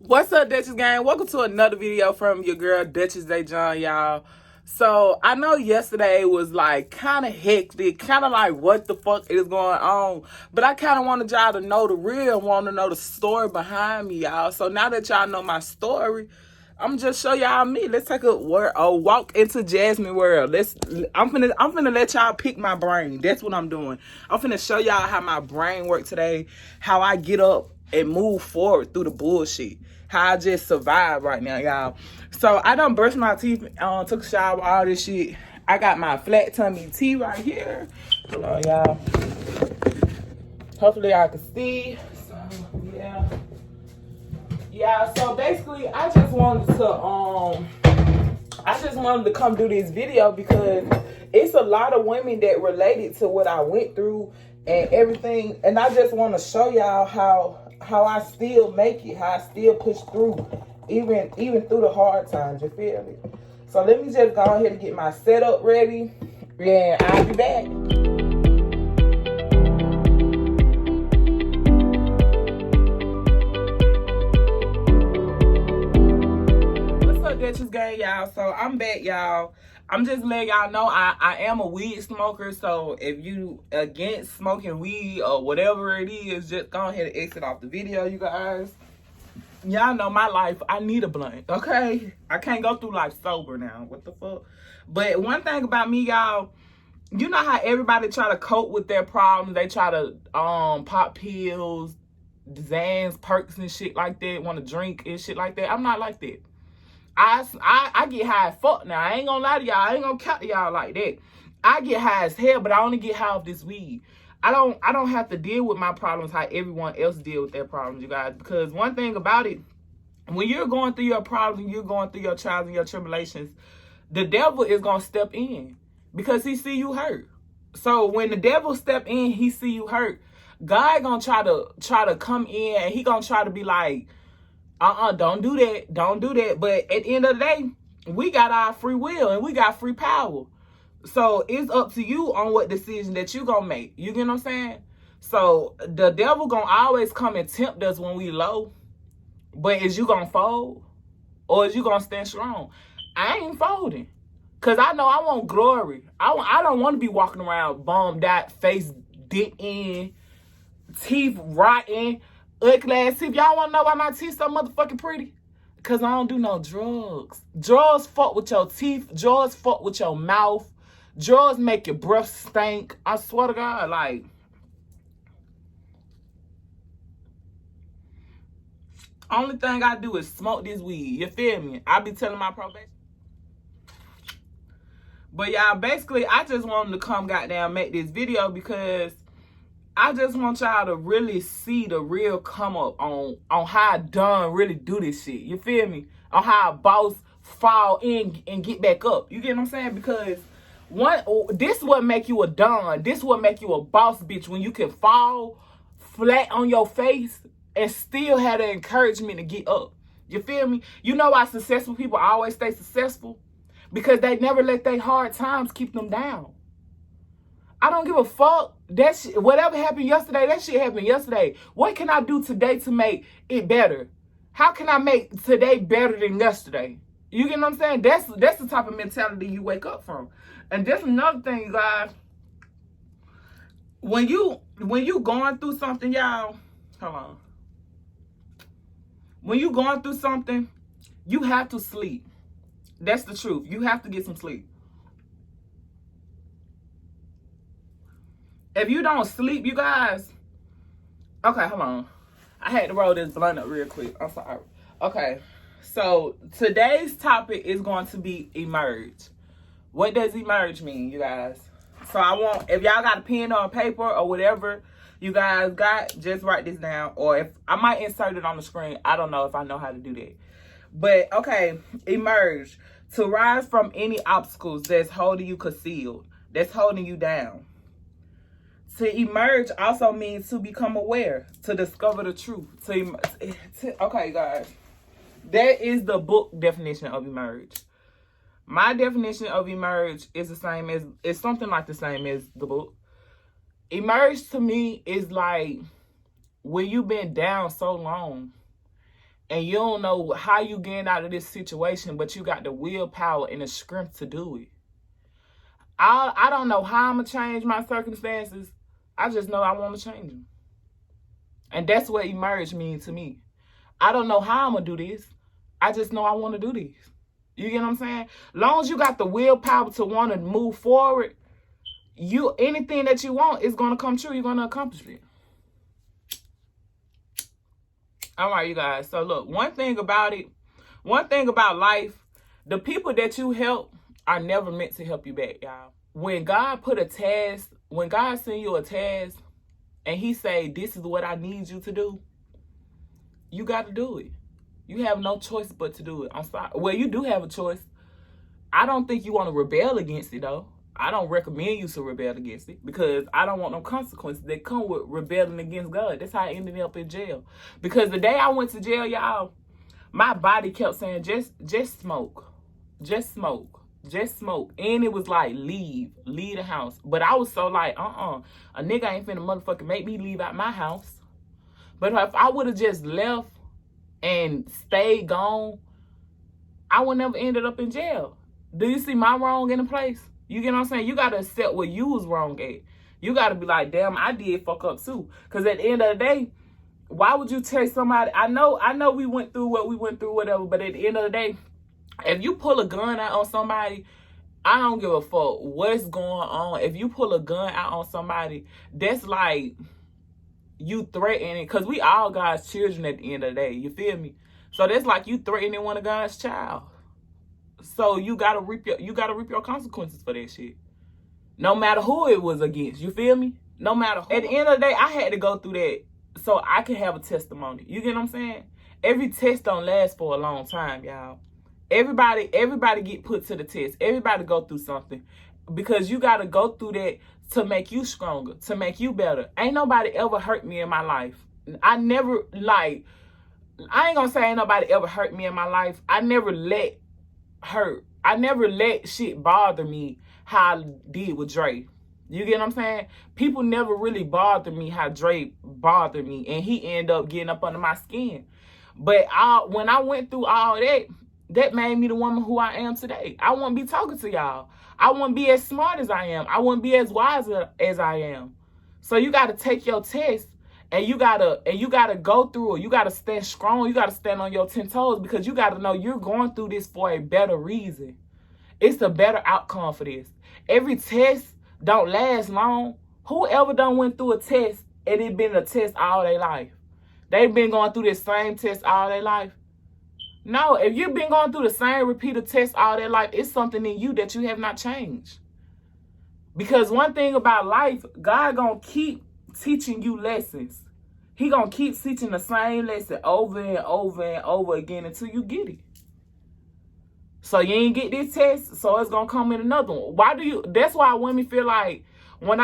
What's up, Duchess Gang? Welcome to another video from your girl, Duchess Day John, y'all. So, I know yesterday was like kind of hectic, kind of like what the fuck is going on. But I kind of wanted y'all to know the real, want to know the story behind me, y'all. So, now that y'all know my story, I'm just show y'all me. Let's take a walk into Jasmine world. I'm finna let y'all pick my brain. That's what I'm doing. I'm finna show y'all how my brain works today, how I get up and move forward through the bullshit. How I just survive right now, y'all. So I done brushed my teeth, took a shower, all this shit. I got my flat tummy tea right here. Hold on, y'all. Hopefully y'all can see. So yeah. Yeah, so basically I just wanted to come do this video because it's a lot of women that related to what I went through and everything, and I just want to show y'all how I still make it, how I still push through even through the hard times, you feel me? So let me just go ahead and get my setup ready and I'll be back. Duchess Gang, y'all. So I'm back, y'all. I'm just letting y'all know I am a weed smoker. So if you against smoking weed or whatever it is, just go ahead and exit off the video, you guys. Y'all know my life. I need a blunt, okay? I can't go through life sober now. What the fuck? But one thing about me, y'all, you know how everybody try to cope with their problems. They try to pop pills, Zans, perks and shit like that. Want to drink and shit like that. I'm not like that. I get high as fuck now. I ain't gonna lie to y'all. I ain't gonna count to y'all like that. I get high as hell, but I only get high off this weed. I don't have to deal with my problems how everyone else deal with their problems, you guys. Because one thing about it, when you're going through your problems and you're going through your trials and your tribulations, the devil is gonna step in because he see you hurt. So when the devil step in, he see you hurt. God gonna try to come in and he gonna try to be like, don't do that. Don't do that. But at the end of the day, we got our free will and we got free power. So it's up to you on what decision that you gonna make. You get what I'm saying? So the devil gonna always come and tempt us when we low. But is you gonna fold? Or is you gonna stand strong? I ain't folding. Because I know I want glory. I don't want to be walking around bummed out, face dipped in, teeth rotten, ugly ass teeth. Y'all want to know why my teeth so motherfucking pretty? Because I don't do no drugs. Drugs fuck with your teeth. Drugs fuck with your mouth. Drugs make your breath stink. I swear to God, like, only thing I do is smoke this weed. You feel me? I be telling my probation. But y'all, basically, I just wanted to come goddamn make this video because I just want y'all to really see the real come up on how I done really do this shit. You feel me? On how a boss fall in and get back up. You get what I'm saying? Because this what make you a don. This what make you a boss bitch when you can fall flat on your face and still have the encouragement to get up. You feel me? You know why successful people always stay successful? Because they never let their hard times keep them down. I don't give a fuck. That shit, whatever happened yesterday, that shit happened yesterday. What can I do today to make it better? How can I make today better than yesterday? You get what I'm saying? That's the type of mentality you wake up from. And that's another thing, guys. When you going through something, y'all, hold on. When you going through something, you have to sleep. That's the truth. You have to get some sleep. If you don't sleep, you guys... Okay, hold on. I had to roll this blunt up real quick. I'm sorry. Okay, so today's topic is going to be emerge. What does emerge mean, you guys? So I want, if y'all got a pen or a paper or whatever you guys got, just write this down. Or if I might insert it on the screen. I don't know if I know how to do that. But, okay, emerge. To rise from any obstacles that's holding you concealed. That's holding you down. To emerge also means to become aware, to discover the truth. Okay, guys, that is the book definition of emerge. My definition of emerge is the same as, it's something like the same as the book. Emerge to me is like when you've been down so long and you don't know how you getting out of this situation, but you got the willpower and the strength to do it. I don't know how I'm going to change my circumstances. I just know I want to change them. And that's what emerge means to me. I don't know how I'm going to do this. I just know I want to do this. You get what I'm saying? Long as you got the willpower to want to move forward, anything that you want is going to come true. You're going to accomplish it. All right, you guys. So look, one thing about life, the people that you help are never meant to help you back, y'all. When God send you a task and he say, this is what I need you to do, you got to do it. You have no choice but to do it. I'm sorry. Well, you do have a choice. I don't think you want to rebel against it, though. I don't recommend you to rebel against it because I don't want no consequences that come with rebelling against God. That's how I ended up in jail. Because the day I went to jail, y'all, my body kept saying, just smoke. Just smoke. Just smoke. And it was like, leave the house. But I was so like, a nigga ain't finna motherfucking make me leave out my house. But if I would have just left and stayed gone, I would never ended up in jail. Do you see my wrong in the place? You get what I'm saying? You got to accept what you was wrong at. You got to be like, damn, I did fuck up too. Because at the end of the day, why would you tell somebody? I know we went through what we went through, whatever. But at the end of the day, if you pull a gun out on somebody, I don't give a fuck what's going on. If you pull a gun out on somebody, that's like you threatening. Because we all God's children at the end of the day. You feel me? So that's like you threatening one of God's child. So you gotta reap your consequences for that shit. No matter who it was against. You feel me? No matter who. At the end of the day, I had to go through that so I could have a testimony. You get what I'm saying? Every test don't last for a long time, y'all. Everybody get put to the test. Everybody go through something. Because you gotta go through that to make you stronger, to make you better. Ain't nobody ever hurt me in my life. I ain't gonna say ain't nobody ever hurt me in my life. I never let shit bother me how I did with Dre. You get what I'm saying? People never really bothered me how Dre bothered me, and he ended up getting up under my skin. But when I went through all that made me the woman who I am today. I wouldn't be talking to y'all. I wouldn't be as smart as I am. I wouldn't be as wise as I am. So you got to take your test. And you gotta go through it. You gotta stand strong. You gotta stand on your 10 toes because you gotta know you're going through this for a better reason. It's a better outcome for this. Every test don't last long. Whoever done went through a test and it been a test all their life? They've been going through this same test all their life. No, if you've been going through the same repeated test all their life, it's something in you that you have not changed. Because one thing about life, God gonna keep teaching you lessons. He gonna keep teaching the same lesson over and over and over again until you get it. So you ain't get this test, so it's gonna come in another one. That's why women feel like when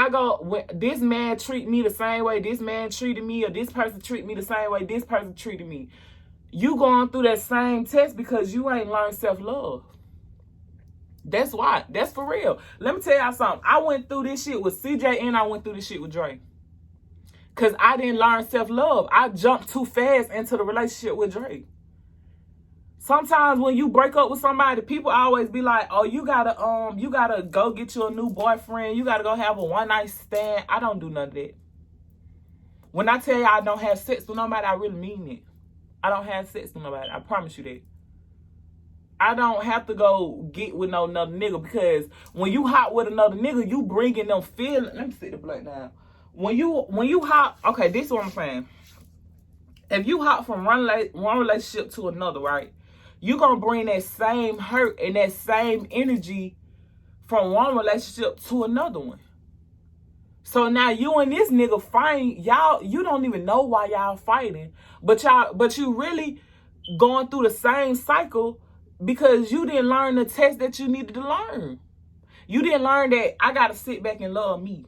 this man treat me the same way this man treated me, or this person treat me the same way this person treated me. You going through that same test because you ain't learned self-love. That's why. That's for real. Let me tell y'all something. I went through this shit with CJ and I went through this shit with Dre. Because I didn't learn self-love. I jumped too fast into the relationship with Drake. Sometimes when you break up with somebody, people always be like, oh, you gotta go get you a new boyfriend. You gotta go have a one-night stand. I don't do none of that. When I tell you I don't have sex with nobody, I really mean it. I don't have sex with nobody. I promise you that. I don't have to go get with no another nigga because when you hot with another nigga, you bringing them feelings. Let me see the blunt down. When you hop, okay, this is what I'm saying. If you hop from one relationship to another, right, you gonna bring that same hurt and that same energy from one relationship to another one. So now you and this nigga fighting, you don't even know why y'all fighting, but you really going through the same cycle because you didn't learn the test that you needed to learn. You didn't learn that I gotta sit back and love me.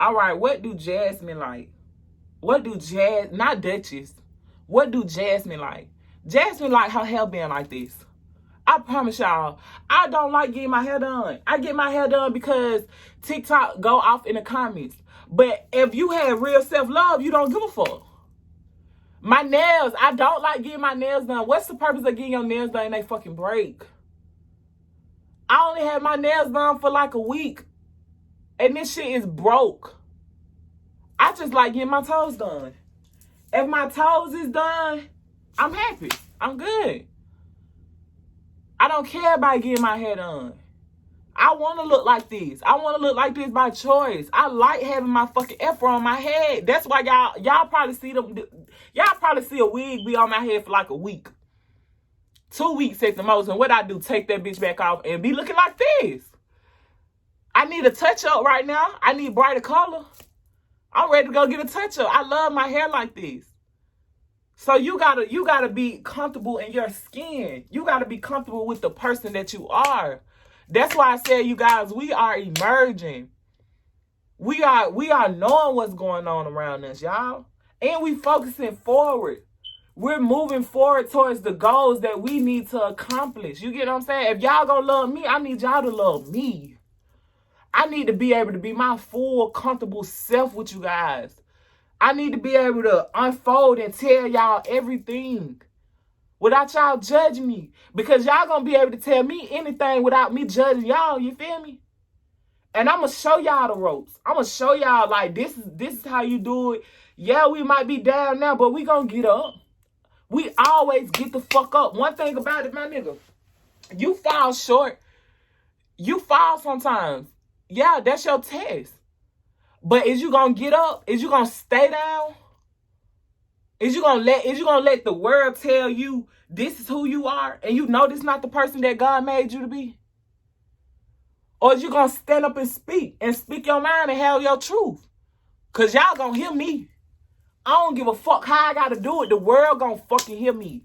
All right, what do Jasmine like? Not Duchess. What do Jasmine like? Jasmine like her hair being like this. I promise y'all, I don't like getting my hair done. I get my hair done because TikTok go off in the comments. But if you have real self-love, you don't give a fuck. My nails, I don't like getting my nails done. What's the purpose of getting your nails done and they fucking break? I only had my nails done for like a week. And this shit is broke. I just like getting my toes done. If my toes is done, I'm happy. I'm good. I don't care about getting my hair done. I want to look like this. I want to look like this by choice. I like having my fucking afro on my head. That's why y'all probably see them. Y'all probably see a wig be on my head for like a week. 2 weeks at the most. And what I do, take that bitch back off and be looking like this. I need a touch up right now. I need brighter color. I'm ready to go get a touch up. I love my hair like this. So you gotta be comfortable in your skin. You gotta be comfortable with the person that you are. That's why I said, you guys, we are emerging. We are knowing what's going on around us, y'all. And we focusing forward. We're moving forward towards the goals that we need to accomplish. You get what I'm saying? If y'all gonna love me, I need y'all to love me. I need to be able to be my full, comfortable self with you guys. I need to be able to unfold and tell y'all everything without y'all judging me. Because y'all gonna be able to tell me anything without me judging y'all, you feel me? And I'm gonna show y'all the ropes. I'm gonna show y'all, like, this is how you do it. Yeah, we might be down now, but we gonna get up. We always get the fuck up. One thing about it, my nigga, you fall short. You fall sometimes. Yeah, that's your test. But is you gonna get up? Is you gonna stay down? Is you gonna let the world tell you this is who you are and you know this is not the person that God made you to be? Or is you gonna stand up and speak your mind and have your truth? Cause y'all gonna hear me. I don't give a fuck how I gotta do it. The world gonna fucking hear me.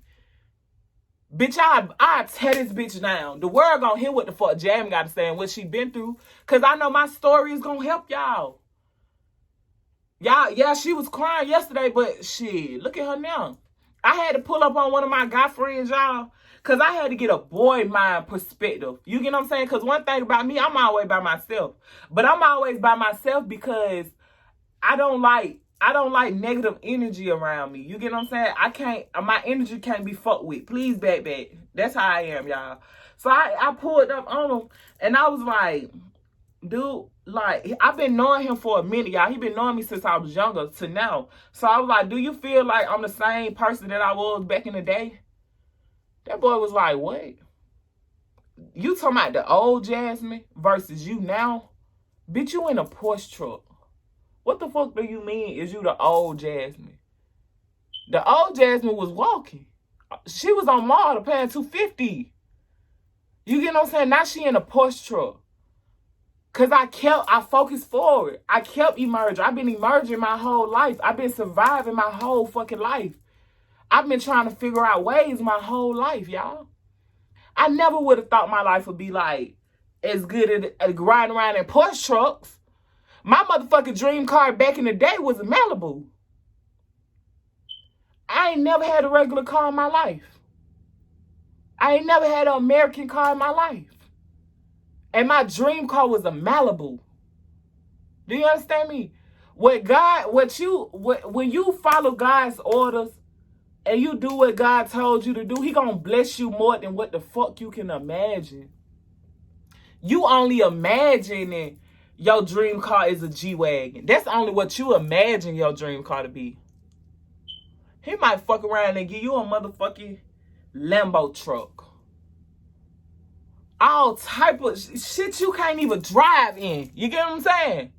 Bitch, I tear this bitch down. The world gonna hear what the fuck Jamie gotta say and what she been through. Cause I know my story is gonna help y'all. Y'all, yeah, she was crying yesterday, but shit, look at her now. I had to pull up on one of my guy friends, y'all, because I had to get a boy mind perspective. You get what I'm saying? Because one thing about me, I'm always by myself. But I'm always by myself because I don't like negative energy around me. You get what I'm saying? My energy can't be fucked with. Please, back. That's how I am, y'all. So I pulled up on him, and I was like, dude, like, I've been knowing him for a minute, y'all. He been knowing me since I was younger to now. So I was like, do you feel like I'm the same person that I was back in the day? That boy was like, what? You talking about the old Jasmine versus you now? Bitch, you in a Porsche truck. What the fuck do you mean is you the old Jasmine? The old Jasmine was walking. She was on Marta paying $250. You get what I'm saying? Now she in a Porsche truck. Because I focused forward. I kept emerging. I've been emerging my whole life. I've been surviving my whole fucking life. I've been trying to figure out ways my whole life, y'all. I never would have thought my life would be like as good as riding around in Porsche trucks. My motherfucking dream car back in the day was a Malibu. I ain't never had a regular car in my life. I ain't never had an American car in my life. And my dream car was a Malibu. Do you understand me? When you follow God's orders and you do what God told you to do, he gonna bless you more than what the fuck you can imagine. You only imagining your dream car is a G-Wagon. That's only what you imagine your dream car to be. He might fuck around and give you a motherfucking Lambo truck. All type of shit you can't even drive in. You get what I'm saying?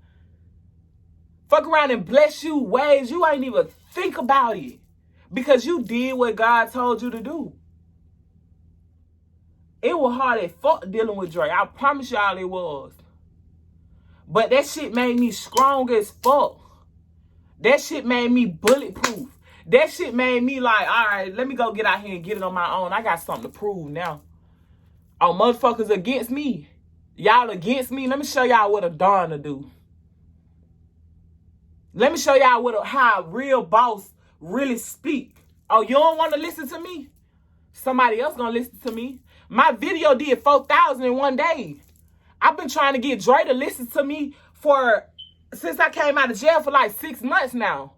Fuck around and bless you ways you ain't even think about it. Because you did what God told you to do. It was hard as fuck dealing with Drake. I promise y'all it was. But that shit made me strong as fuck. That shit made me bulletproof. That shit made me like, all right, let me go get out here and get it on my own. I got something to prove now. Oh, motherfuckers against me. Y'all against me. Let me show y'all what a Don to do. Let me show y'all how a real boss really speak. Oh, you don't want to listen to me? Somebody else gonna listen to me. My video did 4,000 in one day. I've been trying to get Dre to listen to me since I came out of jail for like 6 months now.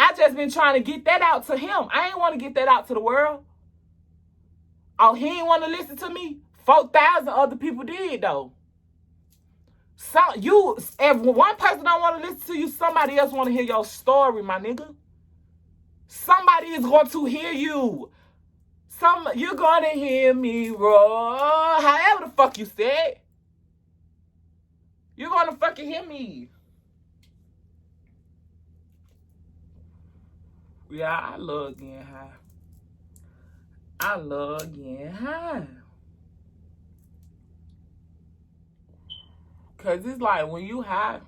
I just been trying to get that out to him. I ain't want to get that out to the world. Oh, he ain't want to listen to me? 4,000 other people did, though. So if one person don't want to listen to you, somebody else want to hear your story, my nigga. Somebody is going to hear you. You're going to hear me roar. However the fuck you said. You're going to fucking hear me. Yeah, I love getting high. I love getting high. Cause it's like when you high,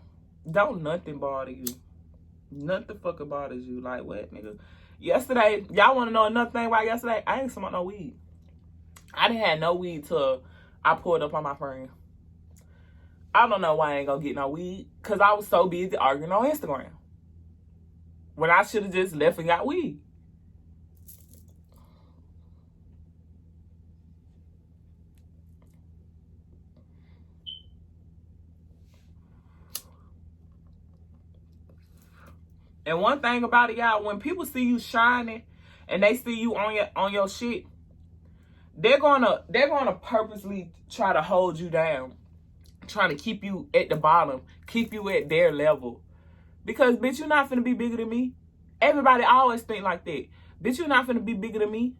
don't nothing bother you. Nothing fucking bothers you. Like what, nigga? Yesterday, y'all wanna know another thing about yesterday? I ain't smoked no weed. I didn't have no weed till I pulled up on my friend. I don't know why I ain't gonna get no weed. Cause I was so busy arguing on Instagram. When I should have just left and got weed. And one thing about it, y'all, when people see you shining and they see you on your shit, they're gonna purposely try to hold you down, trying to keep you at the bottom, keep you at their level. Because bitch, you're not finna be bigger than me. Everybody always think like that. Bitch, you're not finna be bigger than me.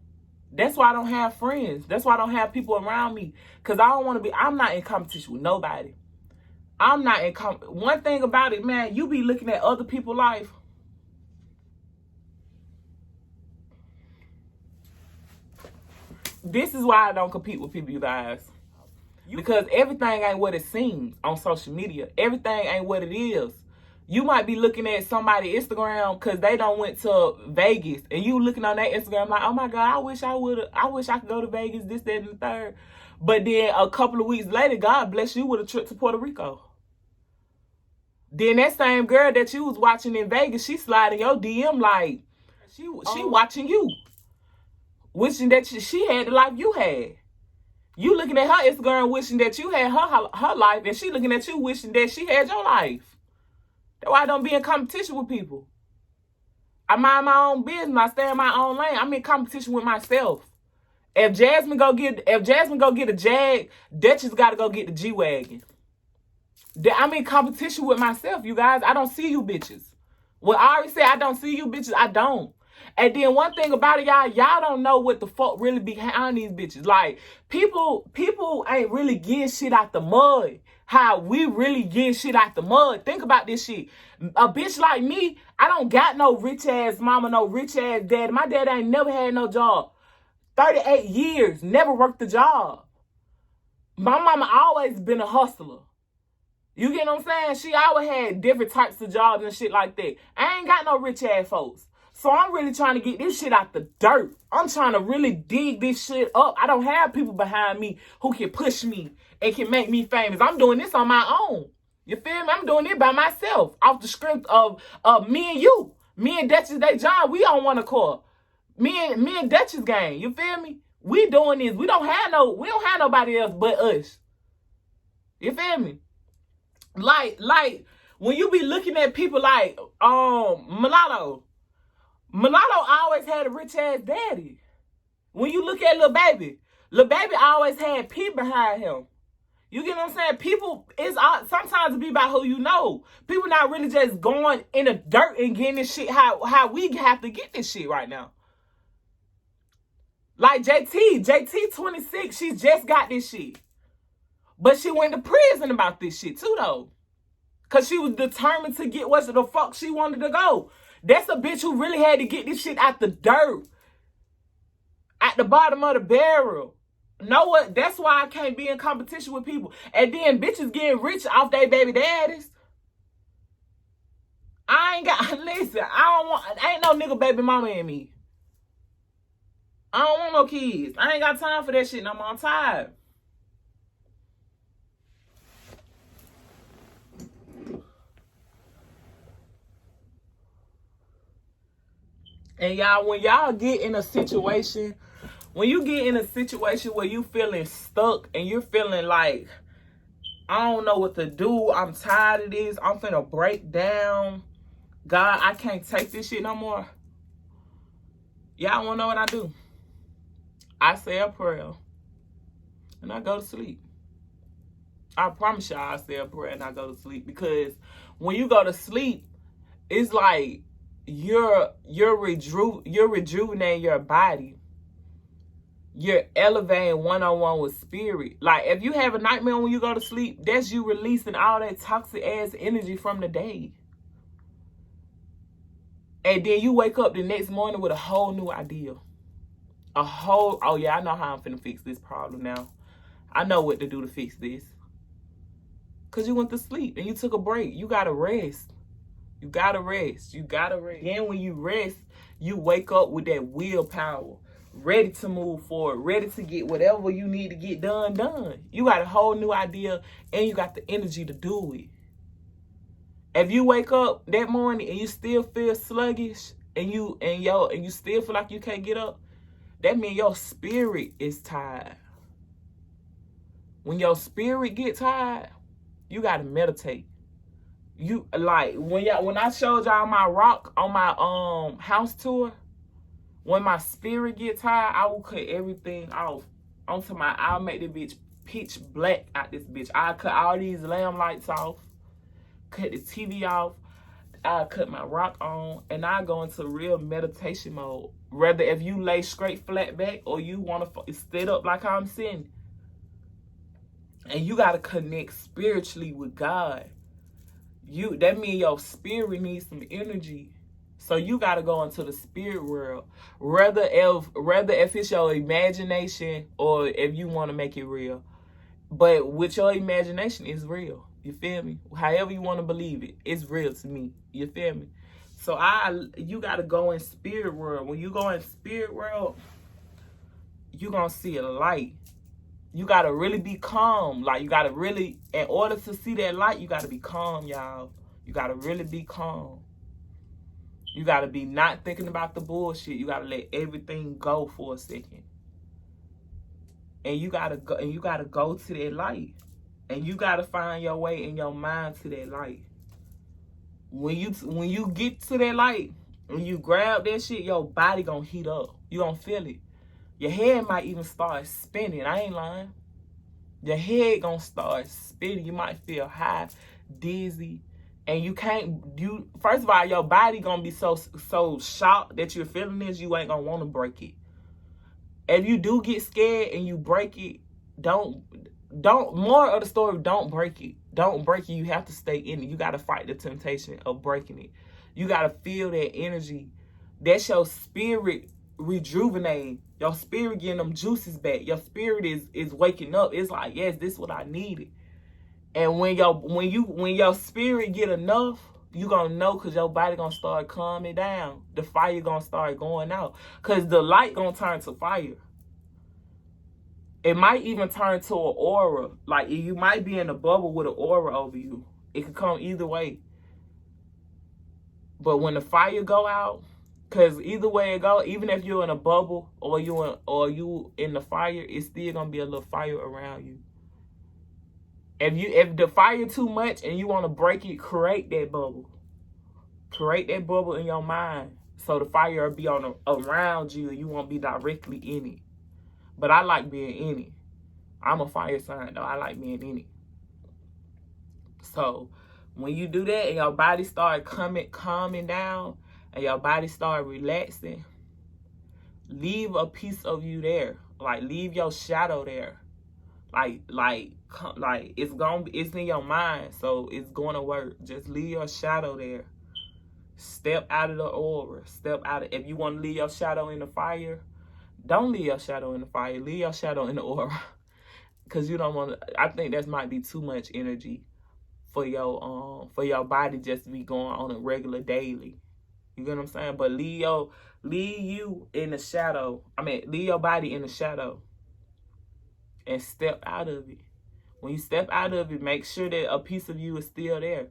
That's why I don't have friends. That's why I don't have people around me. Cause I'm not in competition with nobody. One thing about it, man, you be looking at other people's life. This is why I don't compete with people, you guys. Because everything ain't what it seems on social media. Everything ain't what it is. You might be looking at somebody's Instagram because they done went to Vegas. And you looking on their Instagram like, oh my God, I wish I could go to Vegas, this, that, and the third. But then a couple of weeks later, God bless you with a trip to Puerto Rico. Then that same girl that you was watching in Vegas, she sliding your DM like, she watching you. Wishing that she had the life you had. You looking at her Instagram wishing that you had her life, and she looking at you wishing that she had your life. That's why I don't be in competition with people. I mind my own business. I stay in my own lane. I'm in competition with myself. If Jasmine go get a Jag, Duchess got to go get the G-Wagon. I'm in competition with myself, you guys. I don't see you bitches. When I already said I don't see you bitches, I don't. And then one thing about it, y'all don't know what the fuck really behind these bitches. Like, people ain't really getting shit out the mud. How we really getting shit out the mud. Think about this shit. A bitch like me, I don't got no rich ass mama, no rich ass daddy. My dad ain't never had no job. 38 years, never worked a job. My mama always been a hustler. You get what I'm saying? She always had different types of jobs and shit like that. I ain't got no rich ass folks. So I'm really trying to get this shit out the dirt. I'm trying to really dig this shit up. I don't have people behind me who can push me and can make me famous. I'm doing this on my own. You feel me? I'm doing it by myself. Off the script of me and you. Me and Duchess Day John, we on one accord. Me and Duchess gang. You feel me? We doing this. We don't have nobody else but us. You feel me? Like when you be looking at people like Mulatto always had a rich ass daddy. When you look at Lil Baby always had P behind him. You get what I'm saying? People, sometimes it be about who you know. People not really just going in the dirt and getting this shit how we have to get this shit right now. Like JT 26, she just got this shit. But she went to prison about this shit too though. Cause she was determined to get what the fuck she wanted to go. That's a bitch who really had to get this shit out the dirt. At the bottom of the barrel. Know what? That's why I can't be in competition with people. And then bitches getting rich off their baby daddies. Listen, ain't no nigga baby mama in me. I don't want no kids. I ain't got time for that shit no more. I'm tired. And y'all, when y'all get in a situation, when you get in a situation where you feeling stuck and you're feeling like, I don't know what to do, I'm tired of this, I'm finna break down, God, I can't take this shit no more. Y'all wanna know what I do? I say a prayer and I go to sleep. I promise y'all I say a prayer and I go to sleep, because when you go to sleep, it's like you're rejuvenating your body. You're elevating one-on-one with spirit. Like, if you have a nightmare when you go to sleep, that's you releasing all that toxic ass energy from the day. And then you wake up the next morning with a whole new idea. Oh yeah, I know how I'm finna fix this problem now. I know what to do to fix this. Because you went to sleep and you took a break. You gotta rest. You gotta rest. You gotta rest. Then when you rest, you wake up with that willpower, ready to move forward, ready to get whatever you need to get done. You got a whole new idea and you got the energy to do it. If you wake up that morning and you still feel sluggish and you still feel like you can't get up, that means your spirit is tired. When your spirit get tired, you gotta meditate. You like when I showed y'all my rock on my house tour, when my spirit get tired, I will cut everything off. I'll make the bitch pitch black out this bitch. I'll cut all these lamp lights off, cut the TV off, I'll cut my rock on, and I go into real meditation mode. Whether if you lay straight flat back or you wanna sit up like I'm sitting. And you gotta connect spiritually with God. That means your spirit needs some energy. So you gotta go into the spirit world. Rather if it's your imagination or if you want to make it real. But with your imagination, it's real. You feel me? However you want to believe it, it's real to me. You feel me? So you gotta go in spirit world. When you go in spirit world, you gonna see a light. You gotta really be calm. Like, you gotta really, in order to see that light, you gotta be calm, y'all. You gotta really be calm. You gotta be not thinking about the bullshit. You gotta let everything go for a second. And you gotta go to that light. And you gotta find your way in your mind to that light. When you get to that light, when you grab that shit, your body gonna heat up. You gonna feel it. Your head might even start spinning. I ain't lying. Your head gonna start spinning. You might feel high, dizzy. And first of all, your body gonna be so shocked that you're feeling this, you ain't gonna wanna break it. If you do get scared and you break it, more of the story, don't break it. Don't break it. You have to stay in it. You gotta fight the temptation of breaking it. You gotta feel that energy. That's your spirit rejuvenating. Your spirit getting them juices back. Your spirit is waking up. It's like, yes, this is what I needed. And when your spirit get enough, you gonna know, because your body gonna start calming down. The fire gonna start going out, because the light gonna turn to fire. It might even turn to an aura. Like, you might be in a bubble with an aura over you. It could come either way. But when the fire go out, because either way it go, even if you're in a bubble or you in the fire, it's still gonna be a little fire around you. If the fire too much and you want to break it, create that bubble. Create that bubble in your mind, so the fire will be around you and you won't be directly in it. But I like being in it. I'm a fire sign though. I like being in it. So when you do that and your body start calming down and your body start relaxing, leave a piece of you there. Like, leave your shadow there. Like it's in your mind, so it's going to work. Just leave your shadow there. Step out of the aura. If you want to leave your shadow in the fire, don't leave your shadow in the fire. Leave your shadow in the aura. Because you don't want to, I think that might be too much energy for your body just to be going on a regular daily. You get what I'm saying? But leave you in the shadow. Leave your body in the shadow and step out of it. When you step out of it, make sure that a piece of you is still there.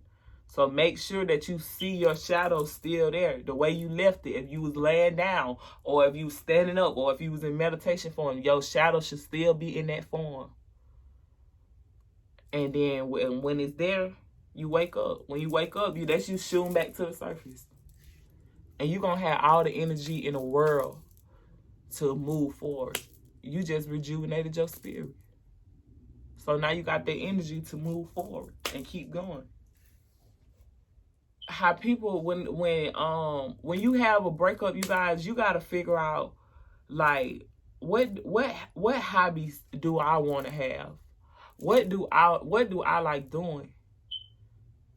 So make sure that you see your shadow still there, the way you left it. If you was laying down, or if you was standing up, or if you was in meditation form, your shadow should still be in that form. And then when it's there, You wake up. When you wake up, that's you shooting back to the surface. And you're going to have all the energy in the world to move forward. You just rejuvenated your spirit. So now you got the energy to move forward and keep going. How people, when you have a breakup, you guys, you got to figure out, like, what hobbies do I want to have? What do I like doing?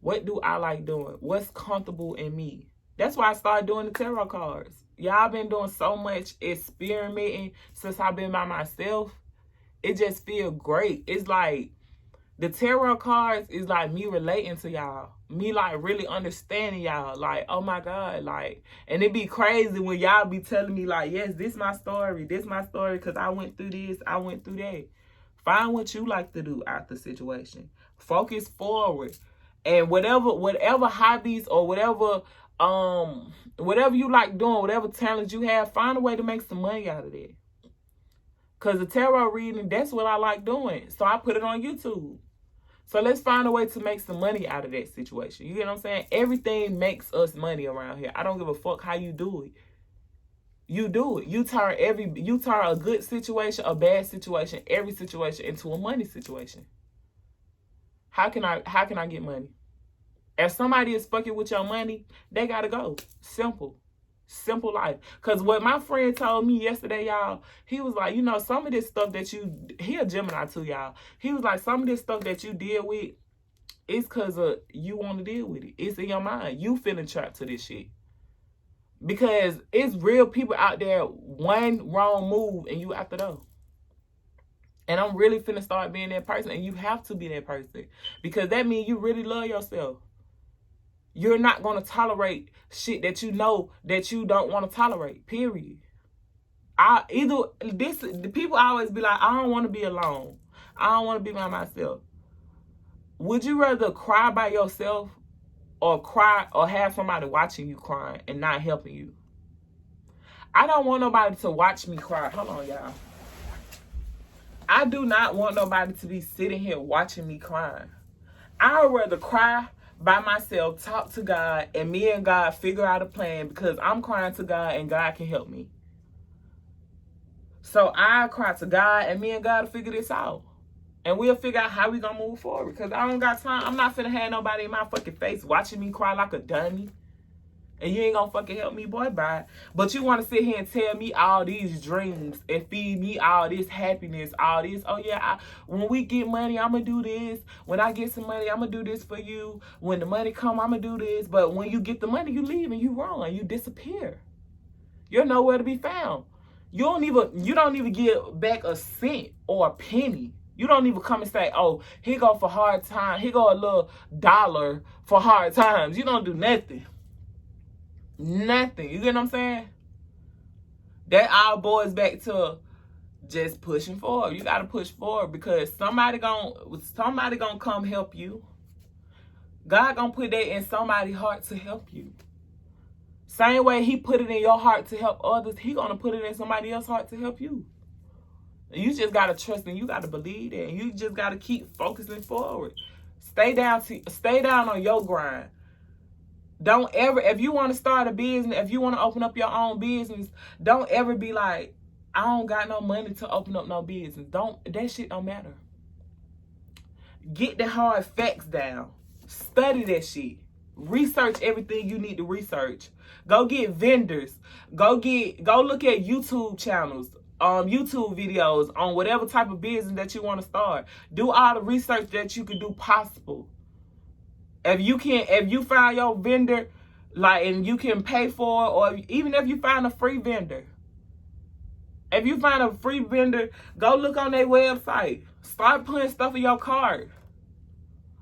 What do I like doing? What's comfortable in me? That's why I started doing the tarot cards. Y'all been doing so much experimenting since I've been by myself. It just feels great. It's like the tarot cards is like me relating to y'all. Me like really understanding y'all. Like, oh my God. Like, and it be crazy when y'all be telling me like, yes, this my story. This my story because I went through this. I went through that. Find what you like to do out the situation. Focus forward. And whatever hobbies or whatever you like doing, whatever talents you have, find a way to make some money out of it. Because the tarot reading, that's what I like doing. So I put it on YouTube. So let's find a way to make some money out of that situation. You get what I'm saying? Everything makes us money around here. I don't give a fuck how you do it. You do it. You turn a good situation, a bad situation, every situation into a money situation. How can I get money? If somebody is fucking with your money, they gotta go. Simple life. Because what my friend told me yesterday, y'all, he was like, some of this stuff that he a Gemini too, y'all. He was like, some of this stuff that you deal with, it's because you want to deal with it. It's in your mind. You feeling trapped to this shit. Because it's real people out there, one wrong move and you out the door. And I'm really finna start being that person. And you have to be that person. Because that means you really love yourself. You're not going to tolerate shit that you know that you don't want to tolerate. Period. The people always be like, I don't want to be alone. I don't want to be by myself. Would you rather cry by yourself or cry or have somebody watching you crying and not helping you? I don't want nobody to watch me cry. Hold on, y'all. I do not want nobody to be sitting here watching me crying. I would rather cry by myself, talk to God, and me and God figure out a plan because I'm crying to God and God can help me. So I cry to God and me and God will figure this out. And we'll figure out how we gonna move forward because I don't got time. I'm not finna have nobody in my fucking face watching me cry like a dummy. And you ain't gonna fucking help me, boy, bye. But you wanna sit here and tell me all these dreams and feed me all this happiness, all this. Oh yeah, when we get money, I'ma do this. When I get some money, I'ma do this for you. When the money come, I'ma do this. But when you get the money, you leave and you run, you disappear. You're nowhere to be found. You don't even give back a cent or a penny. You don't even come and say, oh, here go for hard time. Here go a little $1 for hard times. You don't do nothing. Nothing. You get what I'm saying? That all boils back to just pushing forward. You got to push forward because somebody gonna come help you. God gonna put that in somebody's heart to help you. Same way he put it in your heart to help others, he gonna put it in somebody else's heart to help you. You just got to trust and you got to believe that. And you just got to keep focusing forward. Stay down on your grind. Don't ever, if you want to start a business, if you want to open up your own business, don't ever be like, I don't got no money to open up no business. That shit don't matter. Get the hard facts down. Study that shit. Research everything you need to research. Go get vendors. Go look at YouTube channels. YouTube videos on whatever type of business that you want to start. Do all the research that you can do possible. If you find your vendor, and you can pay for it, or even if you find a free vendor. If you find a free vendor, go look on their website. Start putting stuff in your cart.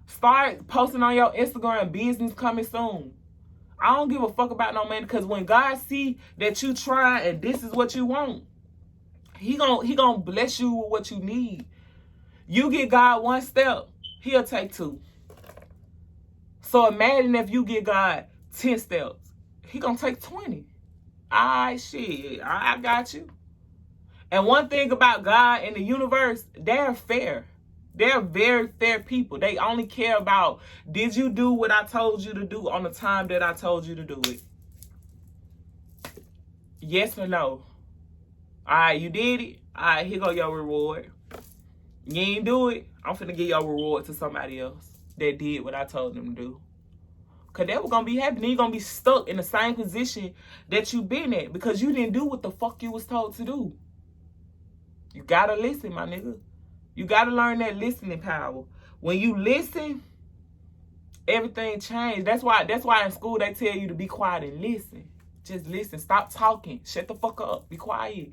Start posting on your Instagram, business coming soon. I don't give a fuck about no money because when God see that you try and this is what you want, He gonna bless you with what you need. You get God one step, he'll take 2. So imagine if you get God 10 steps, he gonna take 20. Alright, shit, I got you. And one thing about God and the universe, they're fair. They're very fair people. They only care about, did you do what I told you to do on the time that I told you to do it? Yes or no? All right, you did it. All right, here go your reward. You ain't do it, I'm finna give your reward to somebody else that did what I told them to do. Because that was going to be happening. You're going to be stuck in the same position that you been at because you didn't do what the fuck you was told to do. You got to listen, my nigga. You got to learn that listening power. When you listen, everything changed. That's why in school they tell you to be quiet and listen. Just listen. Stop talking. Shut the fuck up. Be quiet.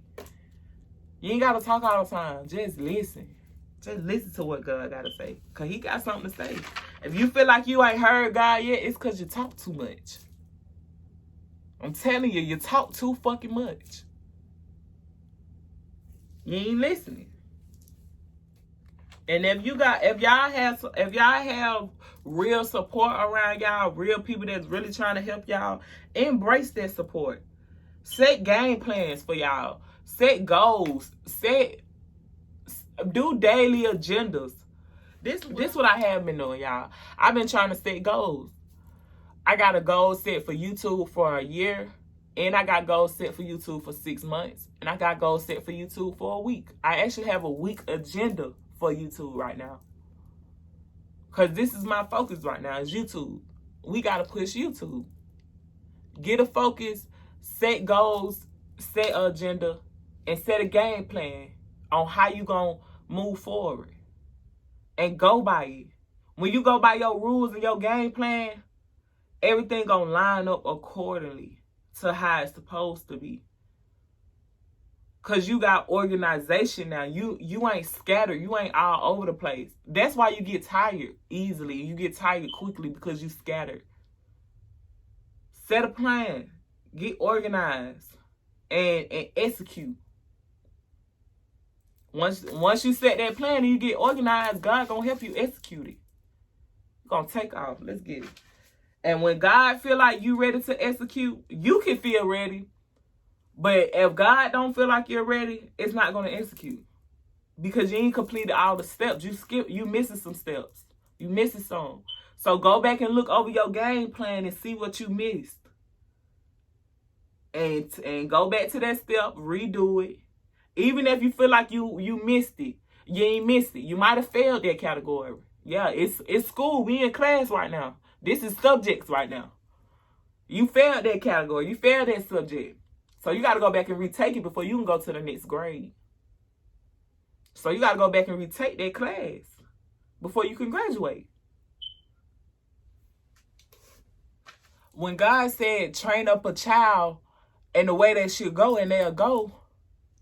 You ain't got to talk all the time. Just listen. Just listen to what God got to say. Because he got something to say. If you feel like you ain't heard God yet, it's because you talk too much. I'm telling you, you talk too fucking much. You ain't listening. And if y'all have real support around y'all, real people that's really trying to help y'all, embrace that support. Set game plans for y'all. Set goals. Do daily agendas. This what I have been doing, y'all. I've been trying to set goals. I got a goal set for YouTube for a year. And I got goals set for YouTube for 6 months. And I got goals set for YouTube for a week. I actually have a week agenda for YouTube right now. Because this is my focus right now, is YouTube. We got to push YouTube. Get a focus, set goals, set an agenda, and set a game plan on how you going to move forward. And go by it. When you go by your rules and your game plan, everything going to line up accordingly to how it's supposed to be. Because you got organization now. You ain't scattered. You ain't all over the place. That's why you get tired easily. You get tired quickly because you scattered. Set a plan. Get organized. And execute. Once you set that plan and you get organized, God gonna help you execute it. You're gonna take off. Let's get it. And when God feel like you ready to execute, you can feel ready. But if God don't feel like you're ready, it's not gonna execute. Because you ain't completed all the steps. You missing some steps. You missing some. So go back and look over your game plan and see what you missed. And go back to that step, redo it. Even if you feel like you missed it, you ain't missed it. You might have failed that category. Yeah, it's school. We in class right now. This is subjects right now. You failed that category. You failed that subject. So you got to go back and retake it before you can go to the next grade. So you got to go back and retake that class before you can graduate. When God said train up a child in the way they should go and they'll go,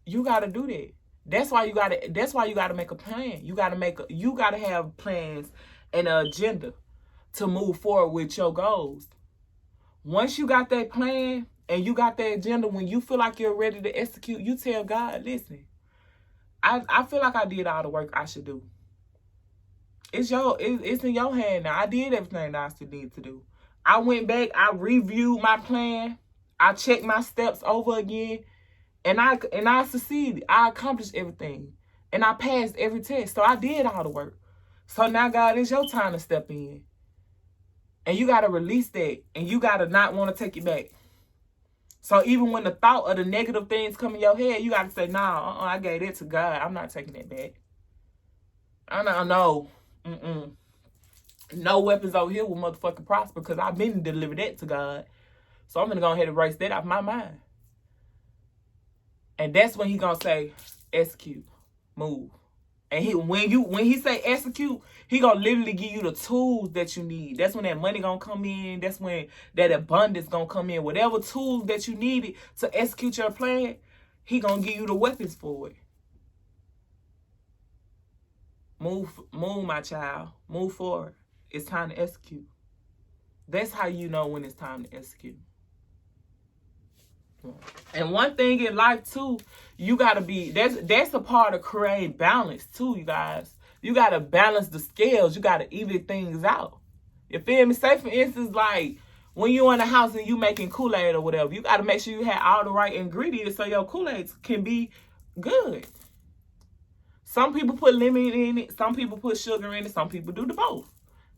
you gotta do that. That's why you gotta make a plan. You gotta have plans and an agenda to move forward with your goals. Once you got that plan and you got that agenda, when you feel like you're ready to execute, you tell God, listen, I feel like I did all the work I should do. It's in your hand now. I did everything that I still need to do. I went back, I reviewed my plan, I checked my steps over again. And I succeeded. I accomplished everything. And I passed every test. So I did all the work. So now, God, it's your time to step in. And you got to release that. And you got to not want to take it back. So even when the thought of the negative things come in your head, you got to say, nah, I gave it to God. I'm not taking that back. No. No weapons over here will motherfucking prosper because I've been delivered that to God. So I'm going to go ahead and erase that off my mind. And that's when he gonna say, execute, move. And when he say execute, he gonna literally give you the tools that you need. That's when that money gonna come in. That's when that abundance gonna come in. Whatever tools that you needed to execute your plan, he gonna give you the weapons for it. Move, my child. Move forward. It's time to execute. That's how you know when it's time to execute. And one thing in life too, you gotta be that's a part of creating balance too, you guys. You gotta balance the scales. You gotta even things out. You feel me? Say for instance, like when you in the house and you making Kool-Aid or whatever, you gotta make sure you have all the right ingredients so your Kool-Aid can be good. Some people put lemon in it. Some people put sugar in it. Some people do the both.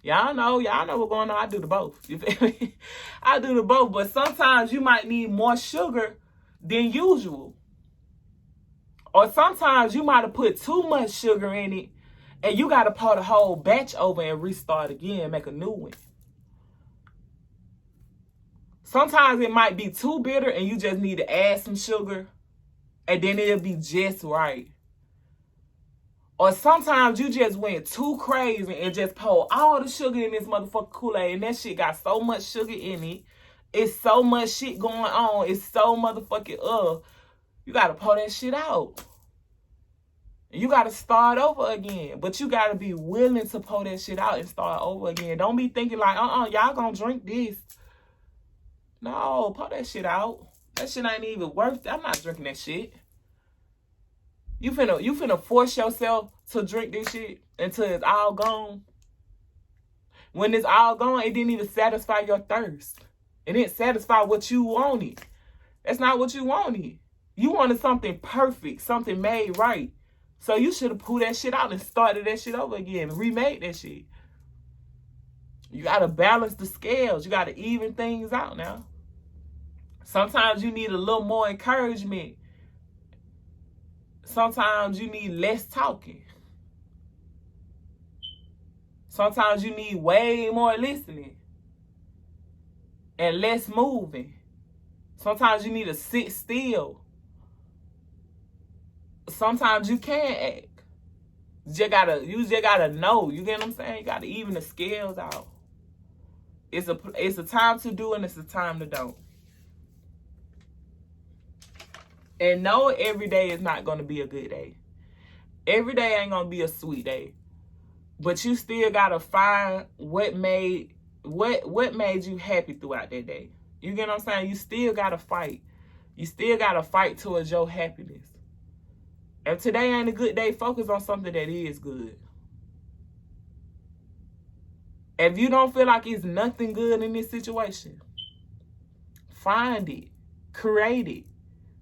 Y'all know what's going on. I do the both. You feel me? I do the both. But sometimes you might need more sugar than usual. Or sometimes you might have put too much sugar in it and you got to pour the whole batch over and restart again, make a new one. Sometimes it might be too bitter and you just need to add some sugar and then it'll be just right. Or sometimes you just went too crazy and just poured all the sugar in this motherfucking Kool-Aid and that shit got so much sugar in it. It's so much shit going on. It's so motherfucking, you got to pour that shit out. You got to start over again. But you got to be willing to pour that shit out and start over again. Don't be thinking like, y'all gonna drink this. No, pour that shit out. That shit ain't even worth it. I'm not drinking that shit. You finna force yourself to drink this shit until it's all gone. When it's all gone, it didn't even satisfy your thirst. It didn't satisfy what you wanted. That's not what you wanted. You wanted something perfect, something made right. So you should have pulled that shit out and started that shit over again, remade that shit. You got to balance the scales. You got to even things out now. Sometimes you need a little more encouragement. Sometimes you need less talking. Sometimes you need way more listening and less moving. Sometimes you need to sit still. Sometimes you can't act. You just gotta know. You get what I'm saying? You gotta even the scales out. It's a time to do and it's a time to don't. And no, every day is not gonna be a good day. Every day ain't gonna be a sweet day. But you still gotta find what made you happy throughout that day. You get what I'm saying? You still gotta fight. You still gotta fight towards your happiness. If today ain't a good day, focus on something that is good. If you don't feel like it's nothing good in this situation, find it. Create it.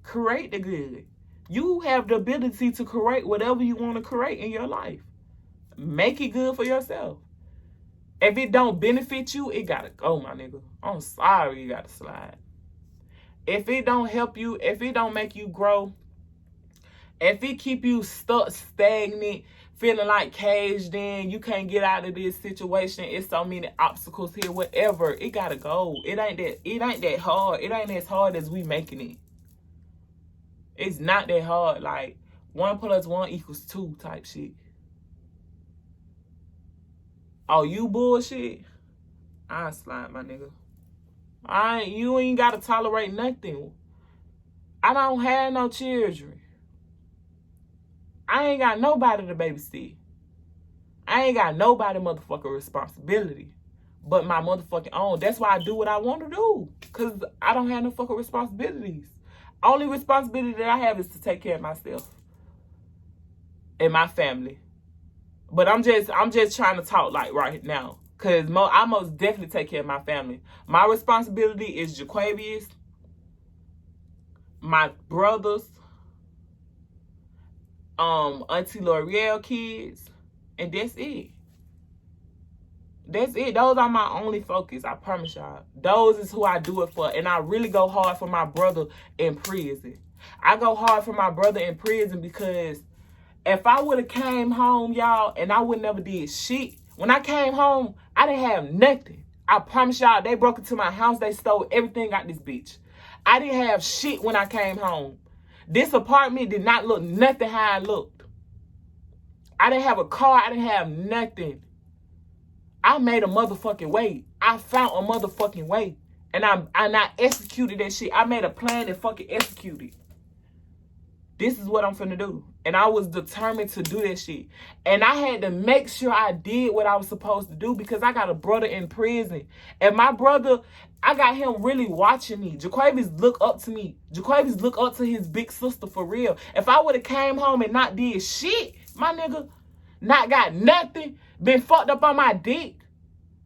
Create the good. You have the ability to create whatever you want to create in your life. Make it good for yourself. If it don't benefit you, it gotta go, my nigga. I'm sorry you gotta slide. If it don't help you, if it don't make you grow, if it keep you stuck, stagnant, feeling like caged in, you can't get out of this situation, it's so many obstacles here, whatever, it gotta go. It ain't that hard. It ain't as hard as we making it. It's not that hard. Like 1 + 1 = 2 type shit. Oh, you bullshit? I slide, my nigga. You ain't gotta tolerate nothing. I don't have no children. I ain't got nobody to babysit. I ain't got nobody motherfucking responsibility but my motherfucking own. That's why I do what I want to do. Because I don't have no fucking responsibilities. Only responsibility that I have is to take care of myself and my family. But I'm just trying to talk like right now. Because I most definitely take care of my family. My responsibility is Jaquavius, my brothers, Auntie L'Oreal kids, and that's it. That's it. Those are my only focus. I promise y'all. Those is who I do it for. And I really go hard for my brother in prison. I go hard for my brother in prison because if I would have came home, y'all, and I would never did shit. When I came home, I didn't have nothing. I promise y'all, they broke into my house. They stole everything out this bitch. I didn't have shit when I came home. This apartment did not look nothing how I looked. I didn't have a car. I didn't have nothing. I made a motherfucking way. I found a motherfucking way. And I executed that shit. I made a plan and fucking executed. This is what I'm finna do. And I was determined to do that shit. And I had to make sure I did what I was supposed to do because I got a brother in prison. And my brother, I got him really watching me. Jaquavius look up to me. Jaquavius look up to his big sister for real. If I would have came home and not did shit, my nigga, not got nothing, been fucked up on my dick,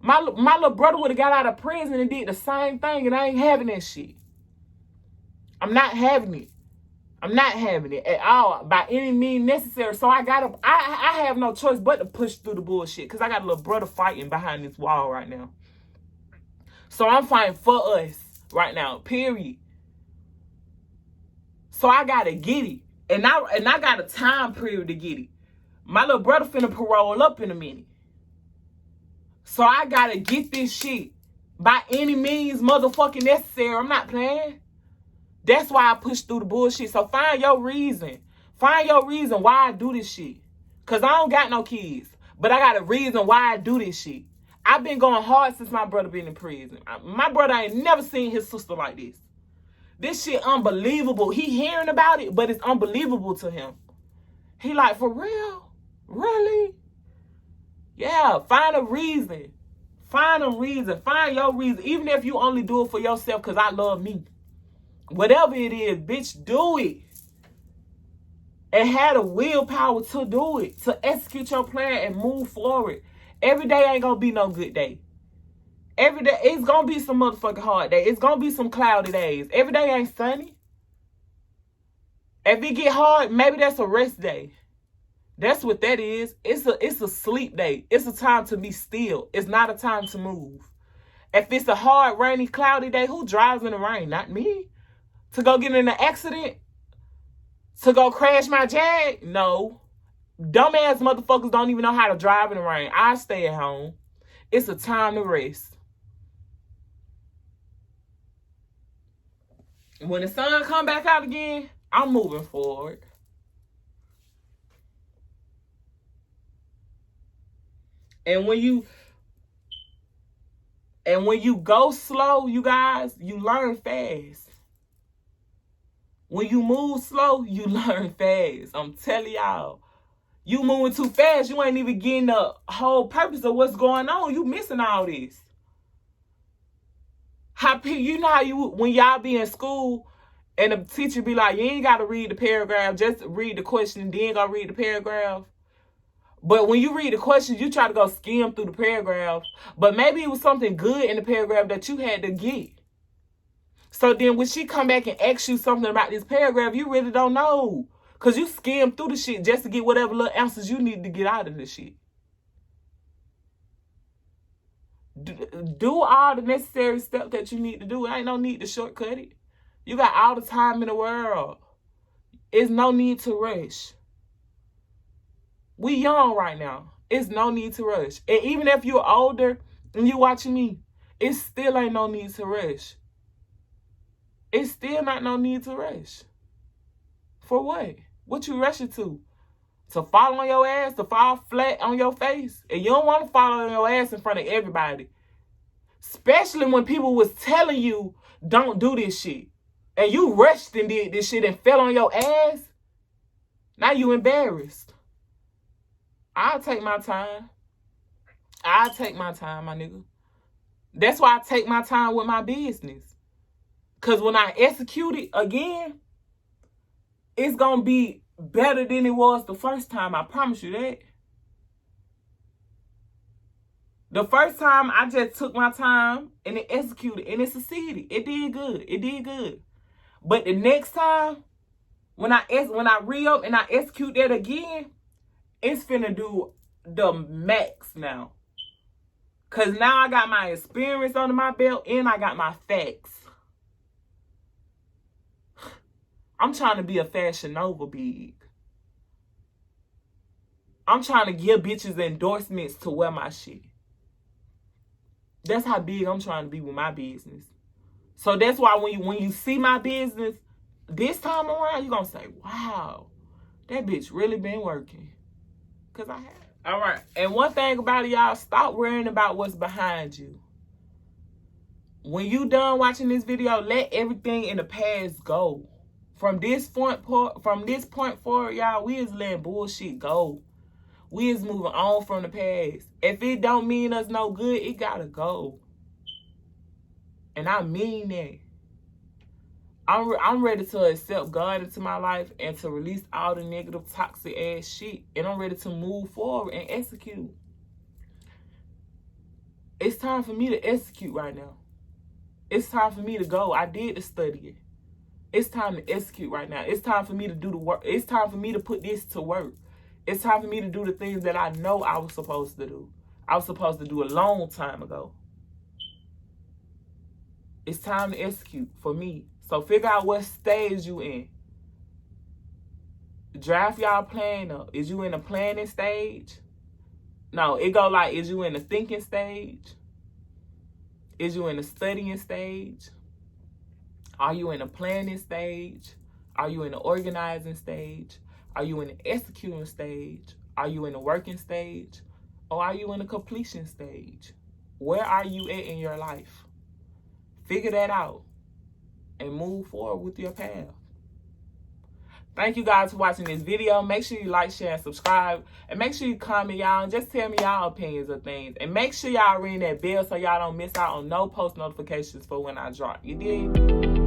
my little brother would have got out of prison and did the same thing, and I ain't having that shit. I'm not having it. I'm not having it at all by any means necessary. So I have no choice but to push through the bullshit because I got a little brother fighting behind this wall right now. So I'm fighting for us right now, period. So I gotta get it. And I got a time period to get it. My little brother finna parole up in a minute. So I gotta get this shit by any means motherfucking necessary. I'm not playing. That's why I push through the bullshit. So find your reason. Find your reason why I do this shit. Because I don't got no kids. But I got a reason why I do this shit. I've been going hard since my brother been in prison. My brother ain't never seen his sister like this. This shit unbelievable. He hearing about it, but it's unbelievable to him. He like, for real? Really? Yeah, find a reason. Find a reason. Find your reason. Even if you only do it for yourself because I love me. Whatever it is, bitch, do it. And have the willpower to do it. To execute your plan and move forward. Every day ain't gonna be no good day. Every day, it's gonna be some motherfucking hard day. It's gonna be some cloudy days. Every day ain't sunny. If it get hard, maybe that's a rest day. That's what that is. It's a sleep day. It's a time to be still. It's not a time to move. If it's a hard, rainy, cloudy day, who drives in the rain? Not me. To go get in an accident? To go crash my Jag? No. Dumbass motherfuckers don't even know how to drive in the rain. I stay at home. It's a time to rest. When the sun come back out again, I'm moving forward. And when you go slow, you guys, you learn fast. When you move slow, you learn fast. I'm telling y'all. You moving too fast, you ain't even getting the whole purpose of what's going on. You missing all this. You know how when y'all be in school and the teacher be like, you ain't got to read the paragraph, just read the question and then go read the paragraph. But when you read the questions, you try to go skim through the paragraph. But maybe it was something good in the paragraph that you had to get. So then when she come back and ask you something about this paragraph, you really don't know. Because you skim through the shit just to get whatever little answers you need to get out of the shit. Do all the necessary steps that you need to do. Ain't no need to shortcut it. You got all the time in the world. It's no need to rush. We young right now. It's no need to rush. And even if you're older and you watching me, it still ain't no need to rush. It's still not no need to rush. For what? What you rushing to? To fall on your ass? To fall flat on your face? And you don't want to fall on your ass in front of everybody. Especially when people was telling you, don't do this shit. And you rushed and did this shit and fell on your ass. Now you embarrassed. I'll take my time. I'll take my time, my nigga. That's why I take my time with my business. Because when I execute it again, it's going to be better than it was the first time. I promise you that. The first time, I just took my time and it executed and it succeeded. It did good. It did good. But the next time, when I re-up and I execute that again, it's finna do the max now. Because now I got my experience under my belt and I got my facts. I'm trying to be a Fashion Nova big. I'm trying to give bitches endorsements to wear my shit. That's how big I'm trying to be with my business. So that's why when you see my business this time around, you're going to say, wow, that bitch really been working. Because I have. All right. And one thing about it, y'all, stop worrying about what's behind you. When you done watching this video, let everything in the past go. From this point forward, y'all, we is letting bullshit go. We is moving on from the past. If it don't mean us no good, it gotta go. And I mean that. I'm ready to accept God into my life and to release all the negative, toxic ass shit. And I'm ready to move forward and execute. It's time for me to execute right now. It's time for me to go. I did the studying. It's time to execute right now. It's time for me to do the work. It's time for me to put this to work. It's time for me to do the things that I know I was supposed to do. I was supposed to do a long time ago. It's time to execute for me. So figure out what stage you in. Draft y'all plan up. Is you in the planning stage? No, it go like, is you in the thinking stage? Is you in the studying stage? Are you in the planning stage? Are you in the organizing stage? Are you in the executing stage? Are you in the working stage? Or are you in the completion stage? Where are you at in your life? Figure that out and move forward with your path. Thank you guys for watching this video. Make sure you like, share, and subscribe. And make sure you comment, y'all, and just tell me y'all opinions of things. And make sure y'all ring that bell so y'all don't miss out on no post notifications for when I drop. You dig?